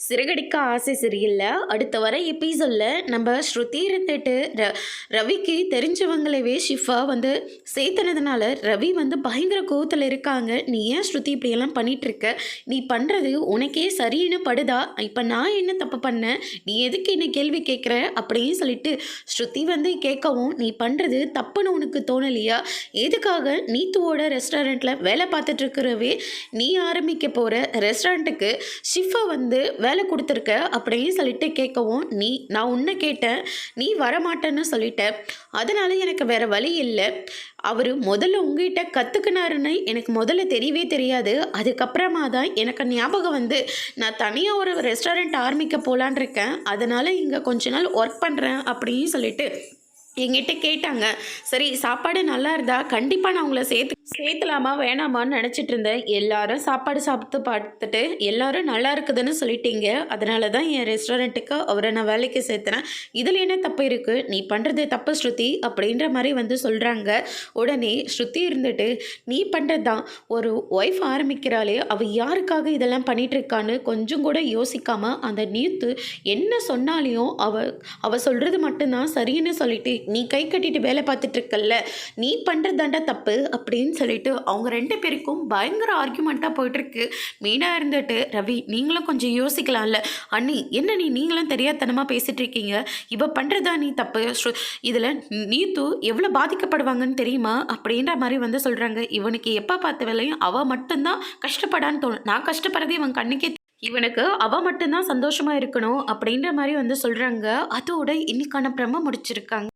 சிறகடிக்க ஆசை சரியில்லை. அடுத்த வர எபிசோட்ல நம்ம ஸ்ருதி இருந்துட்டு ரவிக்கு தெரிஞ்சவங்களவே ஷிஃபா வந்து சேர்த்துனதுனால ரவி வந்து பயங்கர கோவத்தில் இருக்காங்க. நீ ஏன் ஸ்ருதி இப்படியெல்லாம் பண்ணிகிட்ருக்க? நீ பண்ணுறது உனக்கே சரின்னு படுதா? இப்போ நான் என்ன தப்பு பண்ணேன்? நீ எதுக்கு என்ன கேள்வி கேட்குற அப்படின்னு சொல்லிட்டு ஸ்ருதி வந்து கேட்கவும், நீ பண்ணுறது தப்புன்னு உனக்கு தோணலையா? எதுக்காக நீத்துவோட ரெஸ்டாரண்ட்டில் வேலை பார்த்துட்ருக்கிறவே நீ ஆரம்பிக்க போகிற ரெஸ்டாரண்ட்டுக்கு ஷிஃபா வந்து வேலை கொடுத்துருக்க அப்படின்னு சொல்லிட்டு கேட்கவும், நான் உன்னை கேட்டேன், நீ வரமாட்டேன்னு சொல்லிட்ட. அதனால எனக்கு வேற வழி இல்லை. அவர் முதல்ல உங்ககிட்ட கற்றுக்கினாருன்னு எனக்கு முதல்ல தெரியவே தெரியாது. அதுக்கப்புறமா தான் எனக்கு ஞாபகம் வந்து நான் தனியாக ஒரு ரெஸ்டாரண்ட் ஆரம்பிக்க போகலான் இருக்கேன். அதனால் இங்கே கொஞ்ச நாள் ஒர்க் பண்ணுறேன் அப்படின்னு சொல்லிட்டு என்கிட்ட கேட்டாங்க. சரி, சாப்பாடு நல்லா இருந்தா கண்டிப்பாக நான் உங்களை சேர்த்துலாமா வேணாமான்னு நினச்சிட்டு இருந்தேன். எல்லாரும் சாப்பாடு சாப்பிட்டு பார்த்துட்டு எல்லாரும் நல்லா இருக்குதுன்னு சொல்லிட்டீங்க. அதனால தான் என் ரெஸ்டாரண்ட்டுக்கு அவரை நான் வேலைக்கு சேர்த்துனேன். இதில் என்ன தப்பு இருக்குது? நீ பண்ணுறது தப்பு ஸ்ருதி அப்படின்ற மாதிரி வந்து சொல்கிறாங்க. உடனே ஸ்ருதி இருந்துட்டு, நீ பண்ணுறது தான், ஒரு ஒய்ஃப் ஆரம்பிக்கிறாளே அவள் யாருக்காக இதெல்லாம் பண்ணிகிட்ருக்கான்னு கொஞ்சம் கூட யோசிக்காமல் அந்த நீத்து என்ன சொன்னாலையும் அவள் சொல்கிறது மட்டும்தான் சரின்னு சொல்லிட்டு நீ கை கட்டிட்டு வேலை பார்த்துட்ருக்கல்ல, நீ பண்ணுறதாண்டா தப்பு அப்படின்னு சொல்லிட்டு அவங்க ரெண்டு பேருக்கும் பயங்கர ஆர்கியூமெண்ட்டாக போயிட்டுருக்கு. மெயினாக இருந்துட்டு, ரவி நீங்களும் கொஞ்சம் யோசிக்கலாம்ல. அண்ணி என்ன நீங்களும் தெரியாதனமாக பேசிகிட்டு இருக்கீங்க, இவ பண்ணுறதா நீ தப்பு, இதில் நீத்து எவ்வளோ பாதிக்கப்படுவாங்கன்னு தெரியுமா அப்படின்ற மாதிரி வந்து சொல்கிறாங்க. இவனுக்கு எப்போ பார்த்த வேலையும் அவள் மட்டும்தான் கஷ்டப்படான்னு தோணும். நான் கஷ்டப்படுறது இவன் கண்ணுக்கே, இவனுக்கு அவள் மட்டும்தான் சந்தோஷமாக இருக்கணும் அப்படின்ற மாதிரி வந்து சொல்கிறாங்க. அதோட இன்னைக்கான பிரம்ம முடிச்சிருக்காங்க.